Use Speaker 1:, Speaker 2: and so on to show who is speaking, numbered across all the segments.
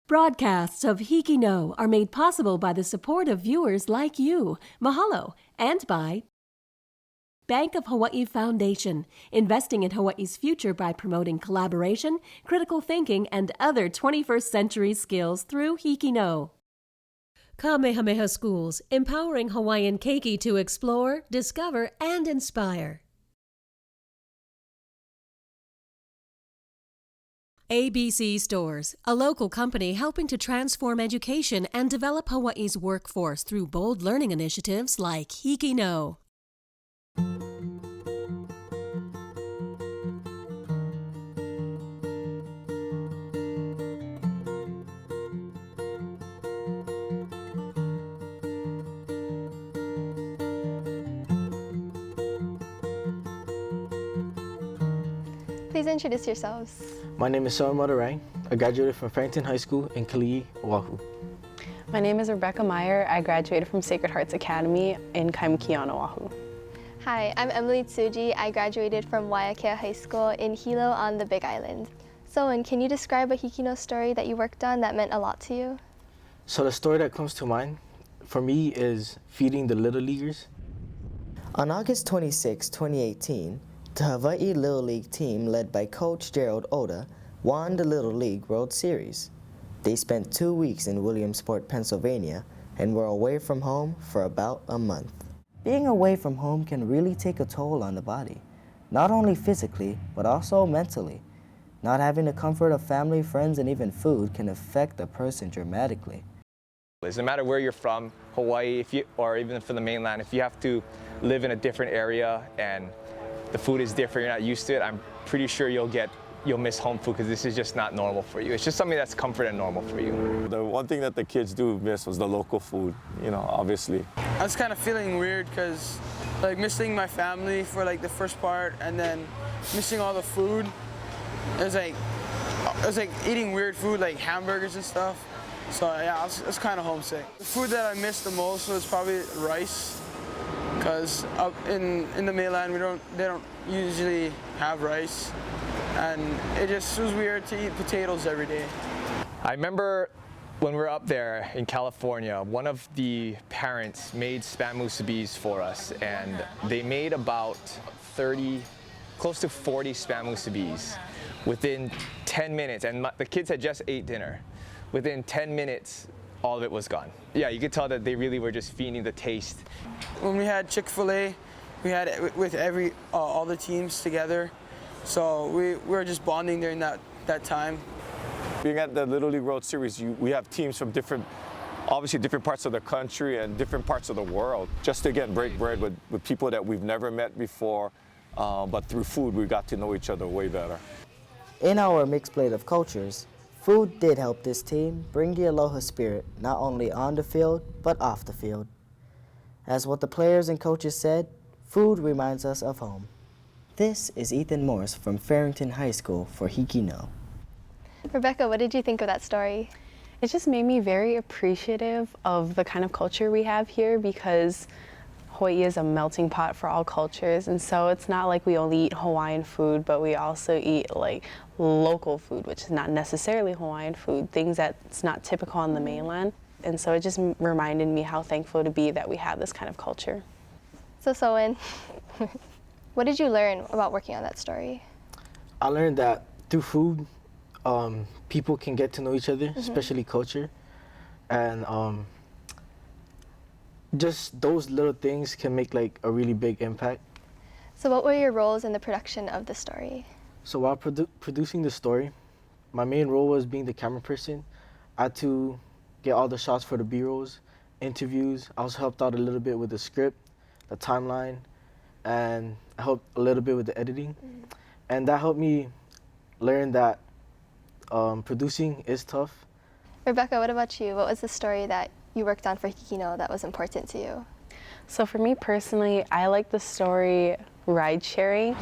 Speaker 1: Broadcasts of HIKI NŌ are made possible by the support of viewers like you. Mahalo. And by Bank of Hawaii Foundation, investing in Hawaii's future by promoting collaboration, critical thinking, and other 21st century skills through HIKI NŌ. Kamehameha Schools, empowering Hawaiian keiki to explore, discover, and inspire. ABC Stores, a local company helping to transform education and develop Hawaii's workforce through bold learning initiatives like HIKI NŌ.
Speaker 2: Please introduce yourselves.
Speaker 3: My name is r.3. I graduated from Farrington High School in Kalihi, Oahu.
Speaker 4: My name is Rebecca Meyer. I graduated from Sacred Hearts Academy in Kaimuki on Oahu.
Speaker 2: Hi, I'm Emily Tsuji. I graduated from Waiakea High School in Hilo on the Big Island. So, can you describe a HIKI NŌ story that you worked on that meant a lot to you?
Speaker 3: So the story that comes to mind for me is feeding the Little Leaguers.
Speaker 5: On August 26, 2018, the Hawaii Little League team led by Coach Gerald Oda won the Little League World Series. They spent 2 weeks in Williamsport, Pennsylvania, and were away from home for about a month. Being away from home can really take a toll on the body, not only physically, but also mentally. Not having the comfort of family, friends, and even food can affect a person dramatically.
Speaker 6: It doesn't matter where you're from, Hawaii, or even from the mainland, if you have to live in a different area and the food is different, you're not used to it, I'm pretty sure you'll miss home food because this is just not normal for you. It's just something that's comfort and normal for you.
Speaker 7: The one thing that the kids do miss was the local food, obviously.
Speaker 8: I was kind of feeling weird because missing my family for the first part and then missing all the food. It was like eating weird food like hamburgers and stuff. So yeah, I was kind of homesick. The food that I missed the most was probably rice. Because up in the mainland, they don't usually have rice, and it just was weird to eat potatoes every day.
Speaker 6: I remember when we were up there in California, one of the parents made spam musubis for us, and they made about 30, close to 40 spam musubis within 10 minutes, and the kids had just ate dinner. Within 10 minutes, all of it was gone. Yeah, you could tell that they really were just feeling the taste.
Speaker 8: When we had Chick-fil-A, we had it with all the teams together. So we were just bonding during that time.
Speaker 7: Being at the Little League World Series, we have teams from obviously different parts of the country and different parts of the world. Just to break bread with people that we've never met before, but through food we got to know each other way better.
Speaker 5: In our mixed plate of cultures, food did help this team bring the aloha spirit not only on the field, but off the field. As what the players and coaches said, food reminds us of home. This is Ethan Morse from Farrington High School for HIKI NŌ.
Speaker 2: Rebecca, what did you think of that story?
Speaker 4: It just made me very appreciative of the kind of culture we have here because Hawaii is a melting pot for all cultures, and so it's not like we only eat Hawaiian food, but we also eat local food, which is not necessarily Hawaiian food, things that's not typical on the mainland. And so it just reminded me how thankful to be that we have this kind of culture.
Speaker 2: So Soen, what did you learn about working on that story?
Speaker 3: I learned that through food, people can get to know each other, especially culture, and just those little things can make a really big impact.
Speaker 2: So what were your roles in the production of the story?
Speaker 3: So while producing the story, my main role was being the camera person. I had to get all the shots for the B-rolls, interviews. I also helped out a little bit with the script, the timeline, and I helped a little bit with the editing. And that helped me learn that producing is tough.
Speaker 2: Rebecca, what about you? What was the story that you worked on for HIKI NŌ that was important to you?
Speaker 4: So for me personally, I like the story ride sharing.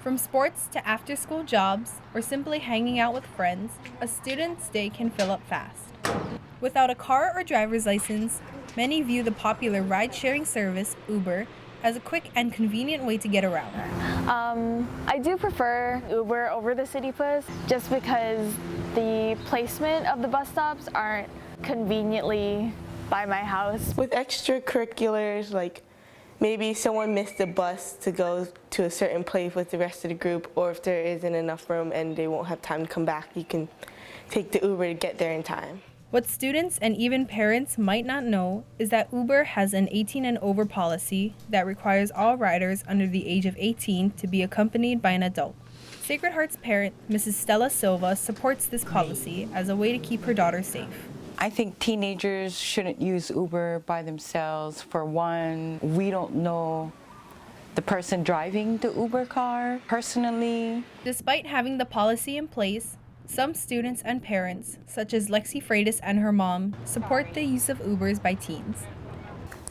Speaker 9: From sports to after-school jobs or simply hanging out with friends, a student's day can fill up fast. Without a car or driver's license, many view the popular ride-sharing service, Uber, as a quick and convenient way to get around.
Speaker 10: I do prefer Uber over the city bus just because the placement of the bus stops aren't conveniently by my house.
Speaker 11: With extracurriculars, like maybe someone missed the bus to go to a certain place with the rest of the group, or if there isn't enough room and they won't have time to come back, you can take the Uber to get there in time.
Speaker 9: What students and even parents might not know is that Uber has an 18 and over policy that requires all riders under the age of 18 to be accompanied by an adult. Sacred Heart's parent, Mrs. Stella Silva, supports this policy as a way to keep her daughter safe.
Speaker 12: I think teenagers shouldn't use Uber by themselves. For one, we don't know the person driving the Uber car personally.
Speaker 9: Despite having the policy in place, some students and parents, such as Lexi Freitas and her mom, support the use of Ubers by teens.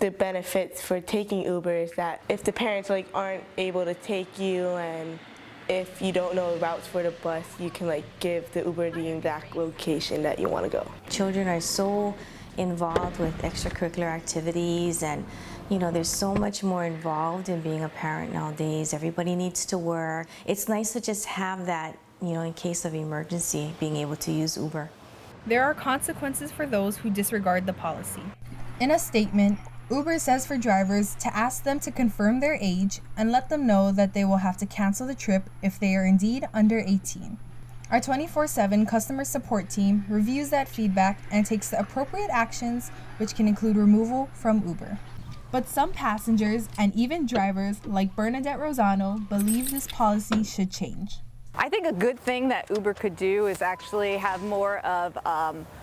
Speaker 11: The benefits for taking Uber is that if the parents aren't able to take you, and if you don't know the routes for the bus, you can give the Uber the exact location that you want to go.
Speaker 13: Children are so involved with extracurricular activities, and there's so much more involved in being a parent nowadays. Everybody needs to work. It's nice to just have that, in case of emergency, being able to use Uber.
Speaker 9: There are consequences for those who disregard the policy. In a statement, Uber says for drivers to ask them to confirm their age and let them know that they will have to cancel the trip if they are indeed under 18. Our 24/7 customer support team reviews that feedback and takes the appropriate actions, which can include removal from Uber. But some passengers and even drivers like Bernadette Rosano believe this policy should change.
Speaker 14: I think a good thing that Uber could do is actually have more of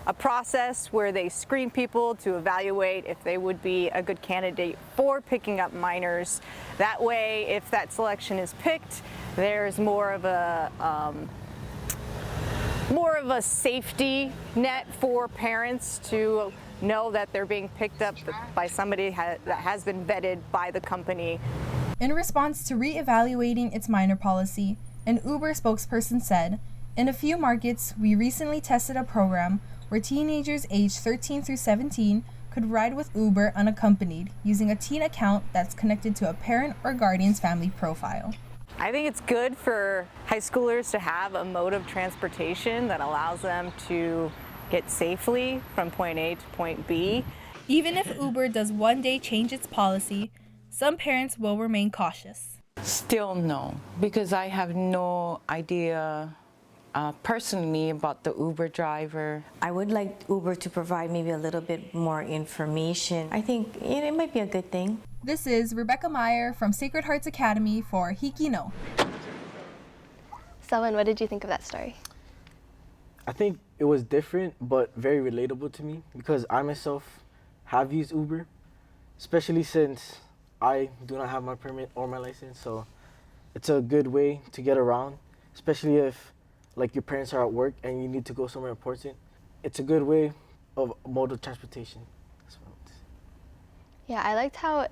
Speaker 14: a process where they screen people to evaluate if they would be a good candidate for picking up minors. That way, if that selection is picked, there's more of a safety net for parents to know that they're being picked up by somebody that has been vetted by the company.
Speaker 9: In response to reevaluating its minor policy, an Uber spokesperson said, "In a few markets, we recently tested a program where teenagers aged 13 through 17 could ride with Uber unaccompanied using a teen account that's connected to a parent or guardian's family profile."
Speaker 14: I think it's good for high schoolers to have a mode of transportation that allows them to get safely from point A to point B.
Speaker 9: Even if Uber does one day change its policy, some parents will remain cautious.
Speaker 12: Still no, because I have no idea personally about the Uber driver.
Speaker 13: I would like Uber to provide maybe a little bit more information. I think it might be a good thing.
Speaker 9: This is Rebecca Meyer from Sacred Hearts Academy for HIKI NŌ.
Speaker 2: Selwyn, what did you think of that story?
Speaker 3: I think it was different, but very relatable to me because I myself have used Uber, especially since I do not have my permit or my license, so it's a good way to get around, especially if your parents are at work and you need to go somewhere important. It's a good way of mode of transportation.
Speaker 2: Yeah, I liked how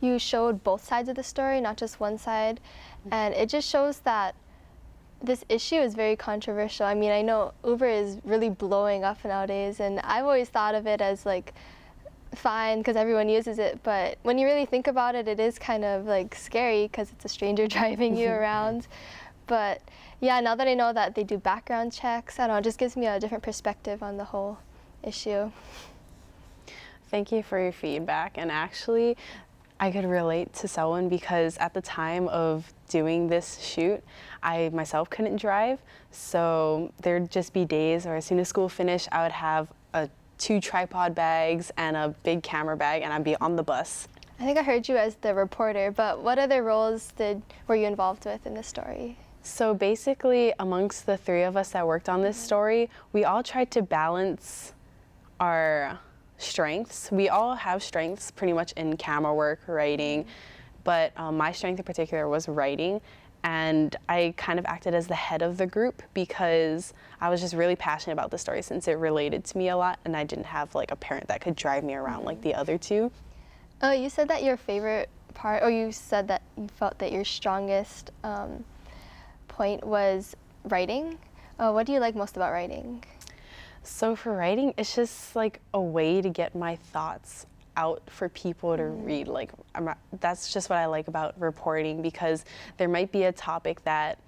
Speaker 2: you showed both sides of the story, not just one side, and it just shows that this issue is very controversial. I mean, I know Uber is really blowing up nowadays, and I've always thought of it as fine because everyone uses it, but when you really think about it, it is kind of scary because it's a stranger driving you around. But yeah, now that I know that they do background checks, I don't know, it just gives me a different perspective on the whole issue.
Speaker 4: Thank you for your feedback, and actually I could relate to Selwyn because at the time of doing this shoot, I myself couldn't drive, so there'd just be days where as soon as school finished, I would have 2 tripod bags and a big camera bag, and I'd be on the bus.
Speaker 2: I think I heard you as the reporter, but what other roles were you involved with in this story?
Speaker 4: So basically, amongst the 3 of us that worked on this story, we all tried to balance our strengths. We all have strengths pretty much in camera work, writing, but my strength in particular was writing. And I kind of acted as the head of the group because I was just really passionate about the story since it related to me a lot, and I didn't have a parent that could drive me around like the other 2.
Speaker 2: Oh, you said that your favorite part, or you said that you felt that your strongest point was writing. What do you like most about writing?
Speaker 4: So for writing, it's just a way to get my thoughts out for people to read. Like, that's just what I like about reporting, because there might be a topic that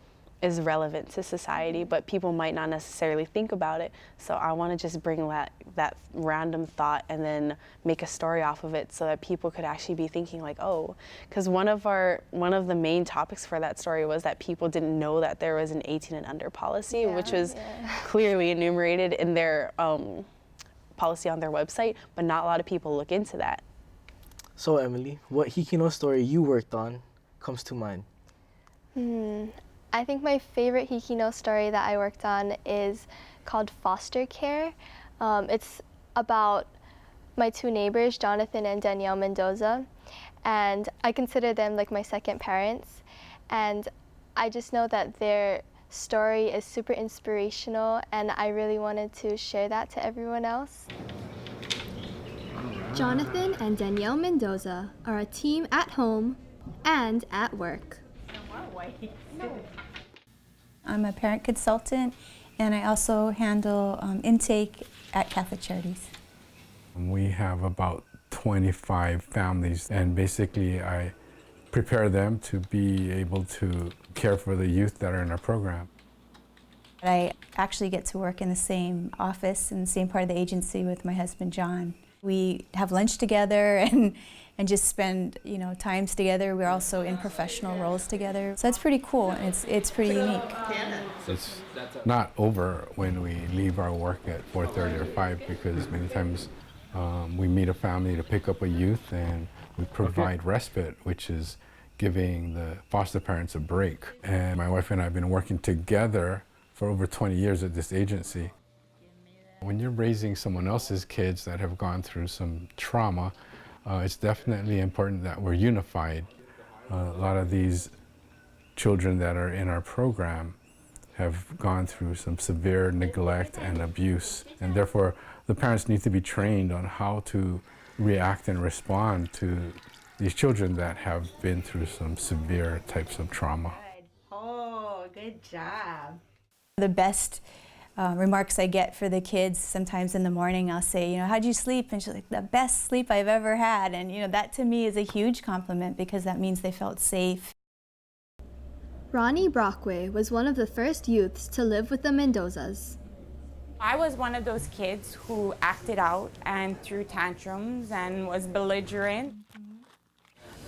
Speaker 4: is relevant to society, but people might not necessarily think about it. So I want to just bring that random thought and then make a story off of it so that people could actually be thinking like, oh, because one of the main topics for that story was that people didn't know that there was an 18 and under policy, which was clearly enumerated in their policy on their website, but not a lot of people look into that.
Speaker 3: So Emily, what HIKI NŌ story you worked on comes to mind?
Speaker 2: I think my favorite HIKI NŌ story that I worked on is called Foster Care. It's about my two neighbors, Jonathan and Danielle Mendoza, and I consider them like my second parents. And I just know that their story is super inspirational, and I really wanted to share that to everyone else.
Speaker 15: Jonathan and Danielle Mendoza are a team at home and at work.
Speaker 16: I'm a parent consultant, and I also handle intake at Catholic Charities.
Speaker 17: We have about 25 families, and basically I prepare them to be able to care for the youth that are in our program.
Speaker 16: I actually get to work in the same office in the same part of the agency with my husband John. We have lunch together and just spend times together. We're also in professional roles together, so that's pretty cool. And it's pretty unique.
Speaker 17: It's not over when we leave our work at 4:30 or 5, because many times we meet a family to pick up a youth, and we provide respite, which is giving the foster parents a break. And my wife and I have been working together for over 20 years at this agency. When you're raising someone else's kids that have gone through some trauma, it's definitely important that we're unified. A lot of these children that are in our program have gone through some severe neglect and abuse, and therefore the parents need to be trained on how to react and respond to these children that have been through some severe types of trauma.
Speaker 16: Oh, good job. The best remarks I get for the kids, sometimes in the morning I'll say, how'd you sleep? And she's like, the best sleep I've ever had. And that to me is a huge compliment, because that means they felt safe.
Speaker 15: Ronnie Brockway was one of the first youths to live with the Mendozas.
Speaker 18: I was one of those kids who acted out and threw tantrums and was belligerent.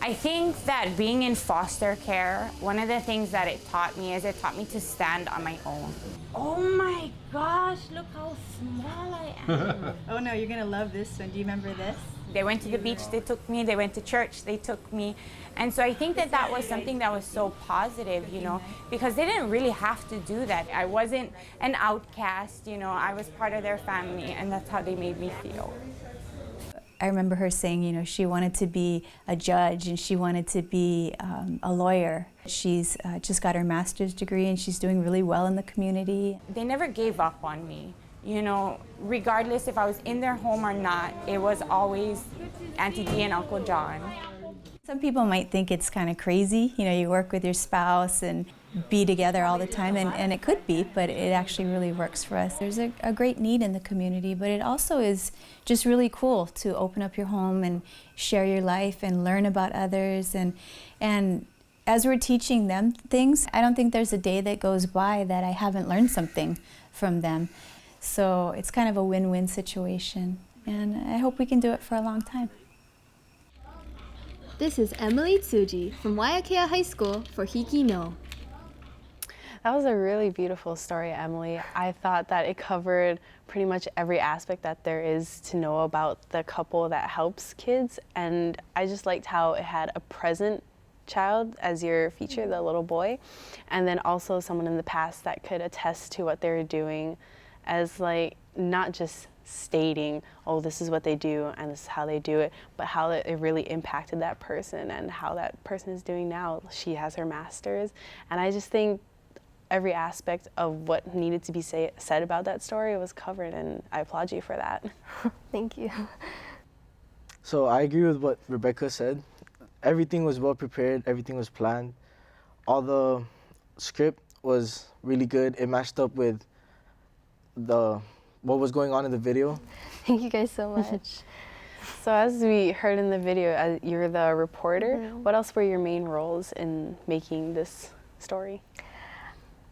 Speaker 18: I think that being in foster care, one of the things that it taught me is it taught me to stand on my own. Oh my gosh, look how small I am.
Speaker 16: Oh no, you're gonna love this one. Do you remember this?
Speaker 18: They went to the beach, they took me. They went to church, they took me. And so I think that that was something that was so positive, because they didn't really have to do that. I wasn't an outcast, I was part of their family, and that's how they made me feel.
Speaker 16: I remember her saying, she wanted to be a judge and she wanted to be a lawyer. She's just got her master's degree and she's doing really well in the community.
Speaker 18: They never gave up on me. Regardless if I was in their home or not, it was always Auntie Dee and Uncle John.
Speaker 16: Some people might think it's kind of crazy, you work with your spouse and be together all the time, and it could be, but it actually really works for us. There's a great need in the community, but it also is just really cool to open up your home and share your life and learn about others. And as we're teaching them things, I don't think there's a day that goes by that I haven't learned something from them. So it's kind of a win-win situation, and I hope we can do it for a long time.
Speaker 15: This is Emily Tsuji from Waiakea High School for HIKI NŌ.
Speaker 4: That was a really beautiful story, Emily. I thought that it covered pretty much every aspect that there is to know about the couple that helps kids, and I just liked how it had a present child as your feature, the little boy, and then also someone in the past that could attest to what they were doing as not just stating, oh, this is what they do and this is how they do it, but how it really impacted that person and how that person is doing now. She has her master's, and I just think every aspect of what needed to be said about that story was covered, and I applaud you for that.
Speaker 2: Thank you.
Speaker 3: So I agree with what Rebecca said. Everything was well prepared, everything was planned. All the script was really good. It matched up with what was going on in the video.
Speaker 2: Thank you guys so much.
Speaker 4: So as we heard in the video, you're the reporter. What else were your main roles in making this story?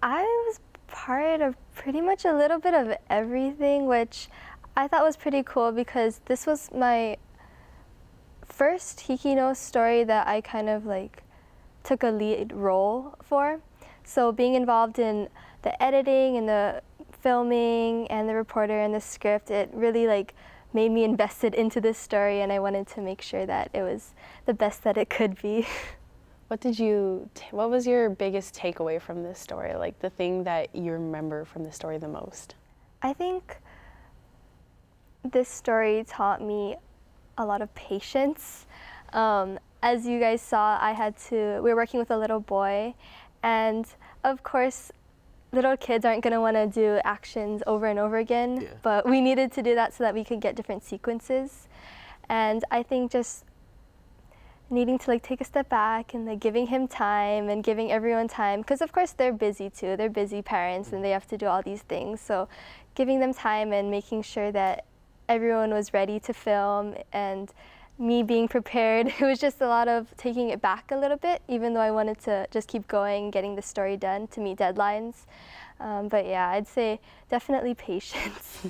Speaker 2: I was part of pretty much a little bit of everything, which I thought was pretty cool because this was my first HIKI NŌ story that I kind of like took a lead role for. So being involved in the editing and the filming and the reporter and the script, it really like made me invested into this story, and I wanted to make sure that it was the best that it could be.
Speaker 4: What was your biggest takeaway from this story? Like the thing that you remember from the story the most?
Speaker 2: I think this story taught me a lot of patience. As you guys saw, we were working with a little boy, and of course, little kids aren't going to want to do actions over and over again, but we needed to do that so that we could get different sequences. And I think just needing to like take a step back and like giving him time and giving everyone time, because of course they're busy too, they're busy parents and they have to do all these things. So giving them time and making sure that everyone was ready to film and me being prepared. It was just a lot of taking it back a little bit, even though I wanted to just keep going, getting the story done to meet deadlines. But yeah, I'd say definitely patience.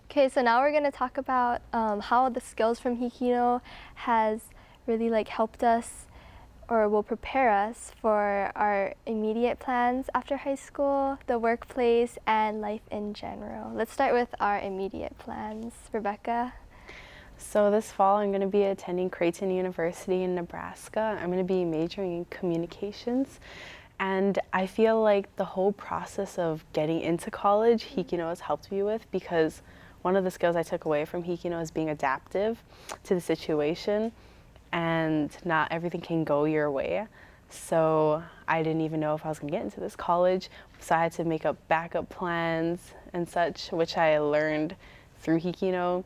Speaker 2: Okay, so now we're going to talk about how the skills from HIKI NŌ has really like helped us or will prepare us for our immediate plans after high school, the workplace, and life in general. Let's start with our immediate plans. Rebecca?
Speaker 4: So this fall I'm going to be attending Creighton University in Nebraska. I'm going to be majoring in communications, and I feel like the whole process of getting into college HIKI NŌ has helped me with, because one of the skills I took away from HIKI NŌ is being adaptive to the situation, and not everything can go your way. So I didn't even know if I was going to get into this college, so I had to make up backup plans and such, which I learned through HIKI NŌ.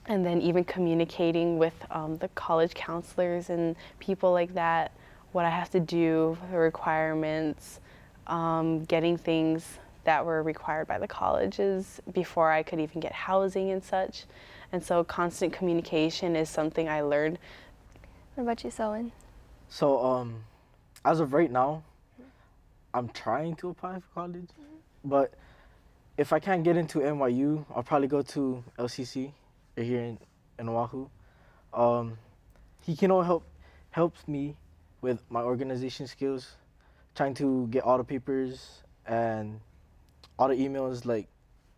Speaker 4: And then even communicating with the college counselors and people like that, what I have to do, the requirements, getting things that were required by the colleges before I could even get housing and such. And so constant communication is something I learned.
Speaker 2: What about you, Selwyn?
Speaker 3: So as of right now, I'm trying to apply for college, but if I can't get into NYU, I'll probably go to LCC here in Oahu. HIKI NŌ helps me with my organization skills, trying to get all the papers and all the emails like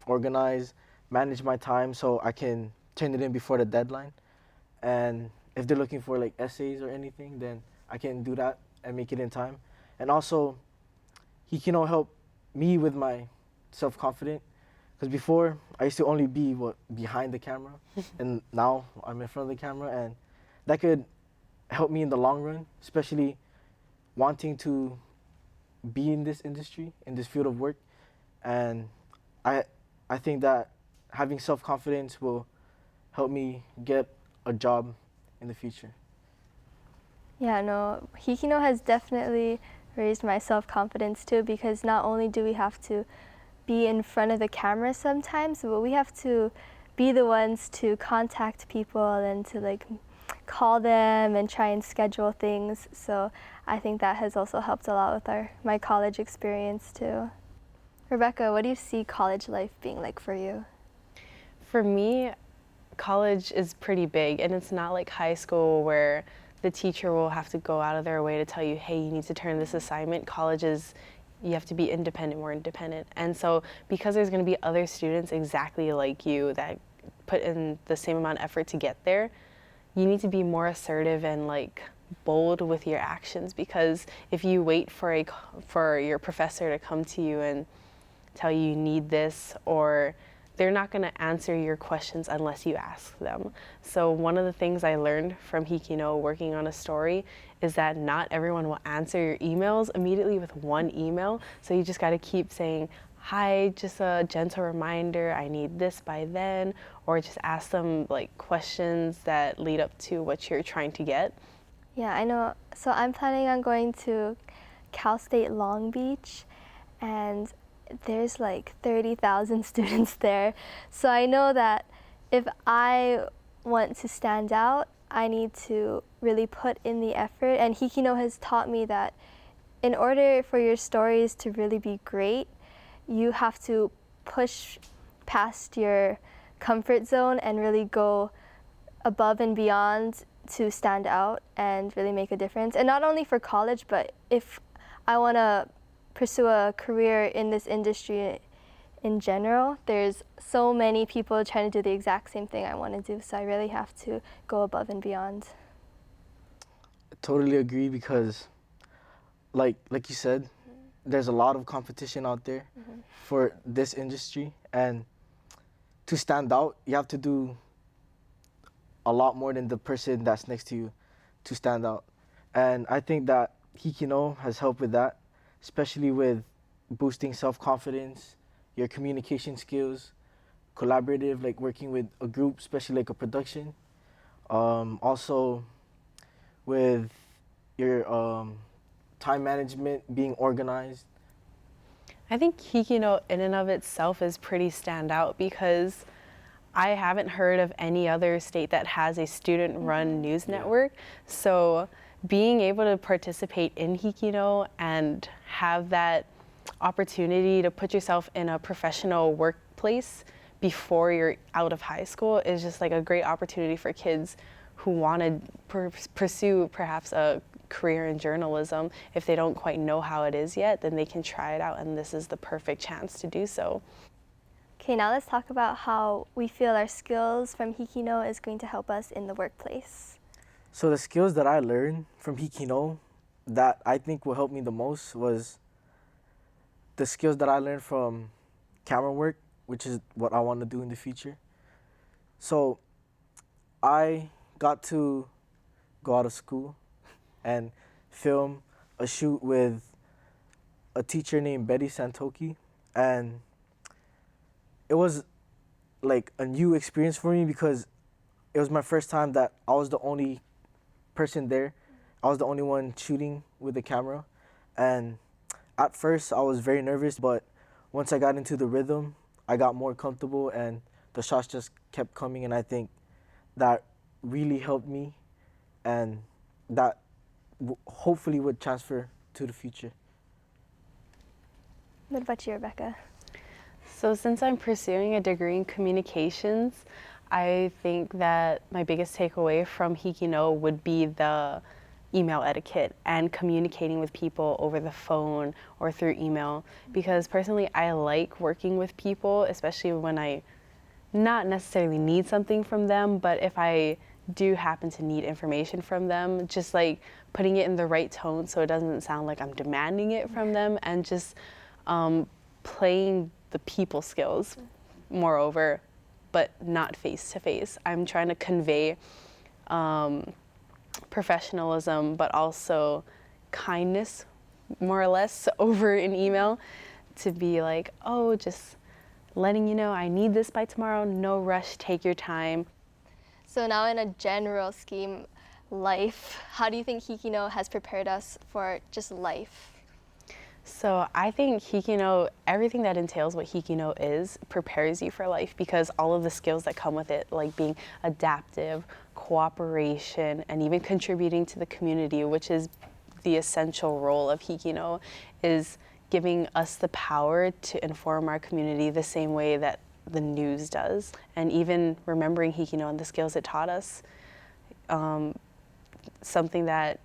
Speaker 3: organized, manage my time so I can turn it in before the deadline. And if they're looking for like essays or anything, then I can do that and make it in time. And also, HIKI NŌ helped me with my self-confidence. Because before, I used to only be behind the camera, and now I'm in front of the camera, and that could help me in the long run, especially wanting to be in this industry, in this field of work. And I think that having self-confidence will help me get a job in the future.
Speaker 2: Yeah, no, HIKI NŌ has definitely raised my self-confidence too, because not only do we have to be in front of the camera sometimes, but we have to be the ones to contact people and to like call them and try and schedule things. So I think that has also helped a lot with my college experience too. Rebecca, what do you see college life being like for you?
Speaker 4: For me, college is pretty big, and it's not like high school where the teacher will have to go out of their way to tell you, hey, you need to turn this assignment. College is, you have to be independent, more independent. And so because there's going to be other students exactly like you that put in the same amount of effort to get there, you need to be more assertive and like bold with your actions, because if you wait for your professor to come to you and tell you need this, or they're not going to answer your questions unless you ask them. So one of the things I learned from HIKI NŌ working on a story is that not everyone will answer your emails immediately with one email. So you just got to keep saying, hi, just a gentle reminder, I need this by then, or just ask them like questions that lead up to what you're trying to get.
Speaker 2: Yeah, I know. So I'm planning on going to Cal State Long Beach, and there's like 30,000 students there. So I know that if I want to stand out, I need to really put in the effort. And HIKI NŌ has taught me that in order for your stories to really be great, you have to push past your comfort zone and really go above and beyond to stand out and really make a difference. And not only for college, but if I want to pursue a career in this industry in general, there's so many people trying to do the exact same thing I want to do, so I really have to go above and beyond.
Speaker 3: I totally agree because like you said, there's a lot of competition out there for this industry, and to stand out, you have to do a lot more than the person that's next to you to stand out. And I think that HIKI NŌ has helped with that, especially with boosting self-confidence, your communication skills, collaborative, like working with a group, especially like a production. Also with your time management, being organized.
Speaker 4: I think HIKI NŌ in and of itself is pretty standout because I haven't heard of any other state that has a student-run news network. So being able to participate in HIKI NŌ and have that opportunity to put yourself in a professional workplace before you're out of high school is just like a great opportunity for kids who want to pursue perhaps a career in journalism. If they don't quite know how it is yet, then they can try it out, and this is the perfect chance to do so.
Speaker 2: Okay, now let's talk about how we feel our skills from HIKI NŌ is going to help us in the workplace.
Speaker 3: So the skills that I learned from HIKI NŌ that I think will help me the most was the skills that I learned from camera work, which is what I want to do in the future. So I got to go out of school and film a shoot with a teacher named Betty Santoki, and it was like a new experience for me because it was my first time that I was the only person there. I was the only one shooting with the camera, and at first I was very nervous, but once I got into the rhythm, I got more comfortable and the shots just kept coming, and I think that really helped me, and that hopefully would transfer to the future.
Speaker 2: What about you, Rebecca?
Speaker 4: So since I'm pursuing a degree in communications, I think that my biggest takeaway from HIKI NŌ would be the email etiquette and communicating with people over the phone or through email, because personally I like working with people, especially when I not necessarily need something from them, but if I do happen to need information from them, just like putting it in the right tone so it doesn't sound like I'm demanding it from them, and just playing the people skills moreover, but not face to face. I'm trying to convey professionalism, but also kindness, more or less, over an email, to be like, oh, just letting you know I need this by tomorrow, no rush, take your time.
Speaker 2: So now in a general scheme, life, how do you think HIKI NŌ has prepared us for just life?
Speaker 4: So I think HIKI NŌ, everything that entails what HIKI NŌ is, prepares you for life, because all of the skills that come with it, like being adaptive, cooperation, and even contributing to the community, which is the essential role of HIKI NŌ, is giving us the power to inform our community the same way that the news does. And even remembering HIKI NŌ and the skills it taught us, something that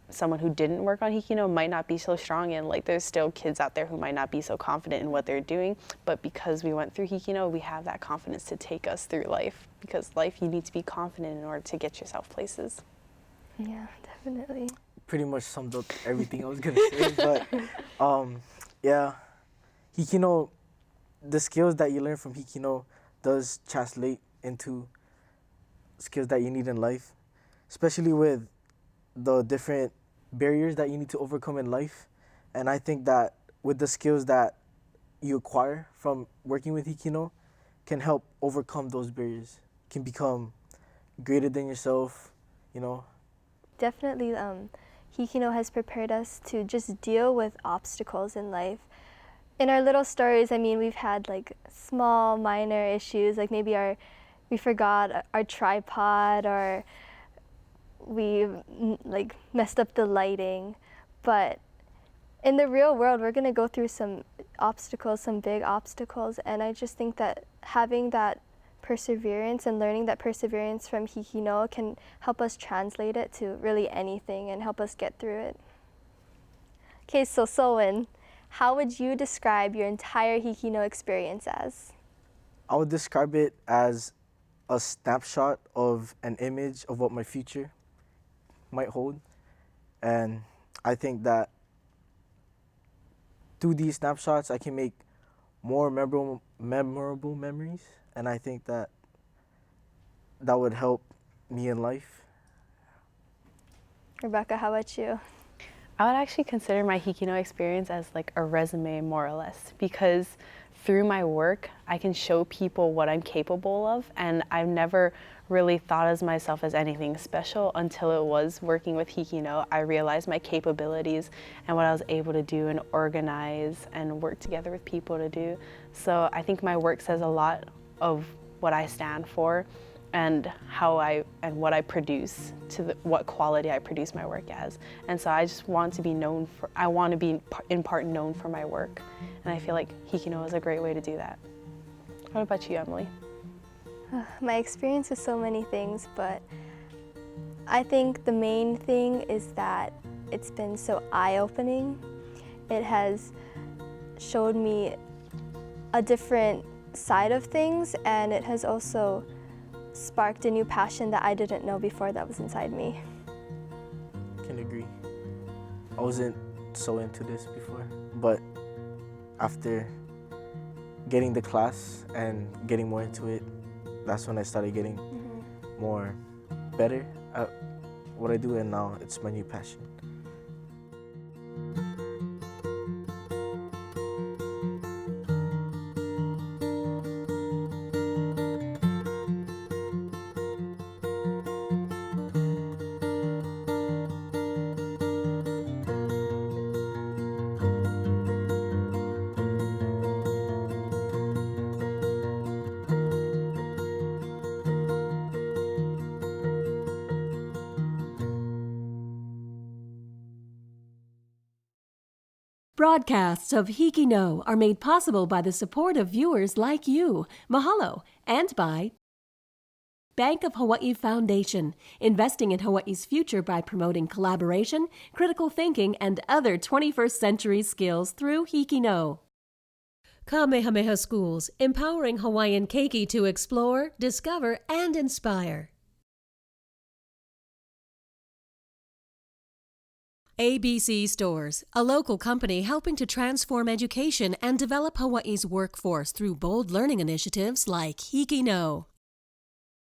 Speaker 4: someone who didn't work on HIKI NŌ might not be so strong in. Like, there's still kids out there who might not be so confident in what they're doing, but because we went through HIKI NŌ, we have that confidence to take us through life, because life, you need to be confident in order to get yourself places.
Speaker 2: Yeah, definitely.
Speaker 3: Pretty much summed up everything I was gonna say, but yeah, HIKI NŌ, the skills that you learn from HIKI NŌ does translate into skills that you need in life, especially with the different barriers that you need to overcome in life. And I think that with the skills that you acquire from working with HIKI NŌ can help overcome those barriers, can become greater than yourself, you know.
Speaker 2: Definitely, HIKI NŌ has prepared us to just deal with obstacles in life. In our little stories, I mean, we've had like small, minor issues, like maybe our we forgot our tripod, or we like messed up the lighting. But in the real world, we're gonna go through some obstacles, some big obstacles, and I just think that having that perseverance and learning that perseverance from HIKI NŌ can help us translate it to really anything and help us get through it. Okay, so Solwyn, how would you describe your entire HIKI NŌ experience as?
Speaker 3: I would describe it as a snapshot of an image of what my future might hold. And I think that through these snapshots, I can make more memorable memories. And I think that that would help me in life.
Speaker 2: Rebecca, how about you?
Speaker 4: I would actually consider my HIKI NŌ experience as like a resume, more or less, because through my work, I can show people what I'm capable of, and I've never really thought of myself as anything special until it was working with HIKI NŌ. I realized my capabilities and what I was able to do and organize and work together with people to do. So I think my work says a lot of what I stand for and what I produce, what quality I produce my work as. And so I just want to be known for, I want to be in part known for my work. And I feel like HIKI NŌ is a great way to do that. What about you, Emily?
Speaker 2: My experience is so many things, but I think the main thing is that it's been so eye-opening. It has showed me a different side of things, and it has also sparked a new passion that I didn't know before that was inside me.
Speaker 3: Can agree. I wasn't so into this before, but after getting the class and getting more into it, that's when I started getting more better at what I do, and now it's my new passion.
Speaker 1: Broadcasts of HIKI NŌ are made possible by the support of viewers like you. Mahalo. And by Bank of Hawaii Foundation, investing in Hawaii's future by promoting collaboration, critical thinking, and other 21st century skills through HIKI NŌ. Kamehameha Schools, empowering Hawaiian keiki to explore, discover, and inspire. ABC Stores, a local company helping to transform education and develop Hawaii's workforce through bold learning initiatives like HIKI NŌ.